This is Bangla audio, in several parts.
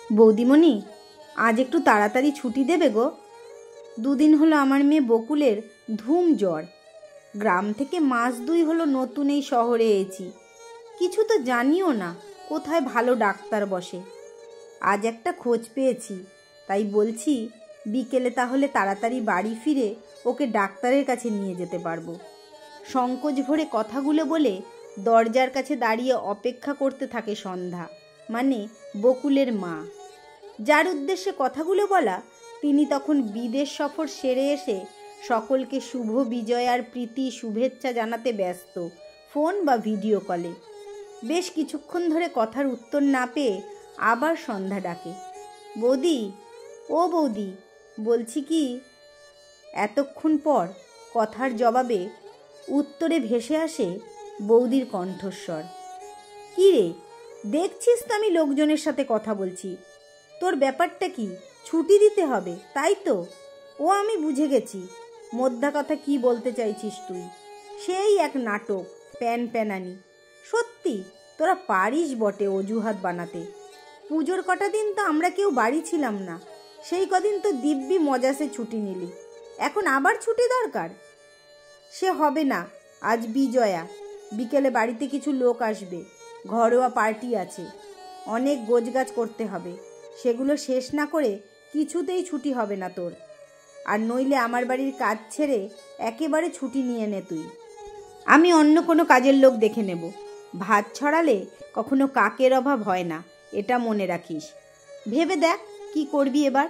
বৌদিমণি, আজ একটু তাড়াতাড়ি ছুটি দেবে গো। দুদিন হলো আমার মেয়ে বকুলের ধুম জ্বর। গ্রাম থেকে মাস 2 হলো নতুন এই শহরে এসেছি। কিছু তো জানিও না কোথায় ভালো ডাক্তার বসে। আজ একটা খোঁজ পেয়েছি, তাই বলছি বিকেলে তাহলে তাড়াতাড়ি বাড়ি ফিরে ওকে ডাক্তারের কাছে নিয়ে যেতে পারবো। সংকোচ ভরে কথাগুলো বলে দরজার কাছে দাঁড়িয়ে অপেক্ষা করতে থাকে সন্ধ্যা, মানে বকুলের মা। যার উদ্দেশ্যে কথাগুলো বলা, তিনি তখন বিদেশ সফর সেরে এসে সকলকে শুভ বিজয় আর প্রীতি শুভেচ্ছা জানাতে ব্যস্ত, ফোন বা ভিডিও কলে। বেশ কিছুক্ষণ ধরে কথার উত্তর না পেয়ে আবার সন্ধ্যা ডাকে, বৌদি, ও বৌদি, বলছি কি। এতক্ষণ পর কথার জবাবে উত্তরে ভেসে আসে বৌদির কণ্ঠস্বর। কি রে, দেখছিস তো আমি লোকজনের সাথে কথা বলছি। তোর ব্যাপারটা কি? ছুটি দিতে হবে, তাই তো? ও আমি বুঝে গেছি, মোদ্দা কথা কি বলতে চাইছিস তুই। সেই এক নাটক, প্যান প্যানানি। সত্যি তোরা পারিস বটে অজুহাত বানাতে। পুজোর কটা দিন তো আমরা কেউ বাড়ি ছিলাম না, সেই কদিন তো দিব্যি মজাসে ছুটি নিলি, এখন আবার ছুটি দরকার? সে হবে না, আজ বিজয়া, বিকেলে বাড়িতে কিছু লোক আসবে, ঘরোয়া পার্টি আছে, অনেক গোছগাছ করতে হবে। সেগুলো শেষ না করে কিছুতেই ছুটি হবে না তোর। আর নইলে আমার বাড়ির কাজ ছেড়ে একেবারে ছুটি নিয়ে নে তুই। আমি অন্য কোনো কাজের লোক দেখে নেব। ভাত ছড়ালে কখনো কাকের অভাব হয় না, এটা মনে রাখিস। ভেবে দেখ কি করবি এবার।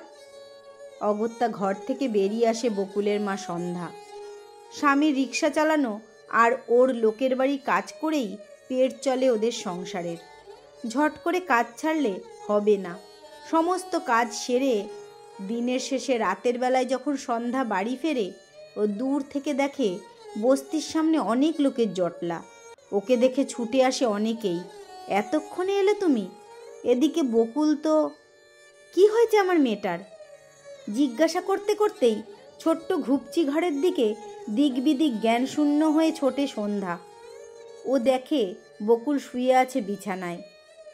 অগত্যা ঘর থেকে বেরিয়ে আসে বকুলের মা সন্ধ্যা। স্বামীর রিক্সা চালানো আর ওর লোকের বাড়ি কাজ করেই পেট চলে ওদের সংসারের। ঝট করে কাজ ছাড়লে হবে না। সমস্ত কাজ সেরে দিনের শেষে রাতের বেলায় যখন সন্ধ্যা বাড়ি ফেরে, ও দূর থেকে দেখে বস্তির সামনে অনেক লোকের জটলা। ওকে দেখে ছুটে আসে অনেকেই, এতক্ষণে এলে তুমি? এদিকে বকুল তো। কি হয়েছে আমার মেয়েটার? জিজ্ঞাসা করতে করতেই ছোট্ট ঘুপচি ঘরের দিকে দিক বিদিক জ্ঞান শূন্য হয়ে ছোটে সন্ধ্যা। ও দেখে বকুল শুয়ে আছে বিছানায়,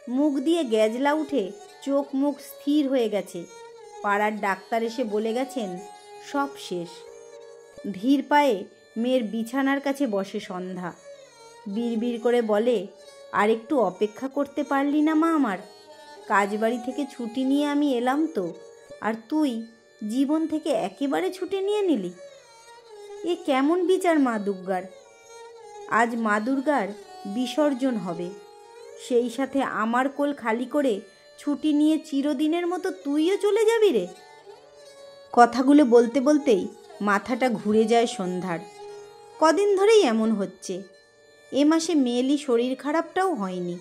মুখ দিয়ে গ্যাজলা উঠে চোখ মুখ স্থির হয়ে গেছে। পাড়ার ডাক্তার এসে বলে গেছেন সব শেষ। ধীর পায়ে মেয়ের বিছানার কাছে বসে সন্ধ্যা, বিড়বিড় করে বলে, আর একটু অপেক্ষা করতে পারলি না মা আমার? কাজবাড়ি থেকে ছুটি নিয়ে আমি এলাম তো, আর তুই জীবন থেকে একেবারে ছুটি নিয়ে নিলি। এ কেমন বিচার মা দুর্গার? আজ মা দুর্গার বিসর্জন হবে, সেই সাথে আমার কোল খালি করে ছুটি নিয়ে চিরদিনের মতো তুইও চলে যাবি রে। কথাগুলো বলতে বলতেই মাথাটা ঘুরে যায় সন্ধ্যার। কদিন ধরেই এমন হচ্ছে। এ মাসে মেয়েলি শরীর খারাপটাও হয়নি।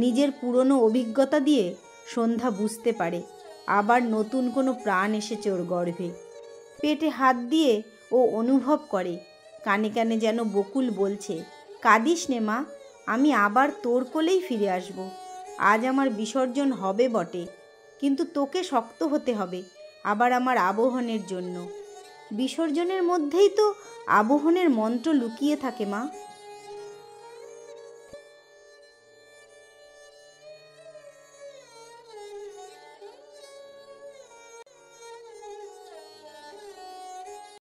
নিজের পুরনো অভিজ্ঞতা দিয়ে সন্ধ্যা বুঝতে পারে আবার নতুন কোনো প্রাণ এসেছে ওর গর্ভে। পেটে হাত দিয়ে ও অনুভব করে কানে কানে যেন বকুল বলছে, কাঁদিস নে মা, আমি আবার তোর কোলেই ফিরে আসব। আজ আমার বিসর্জন হবে বটে, কিন্তু তোকে শক্ত হতে হবে আবার আমার আবাহনের জন্য। বিসর্জনের মধ্যেই তো আবাহনের মন্ত্র লুকিয়ে থাকে মা।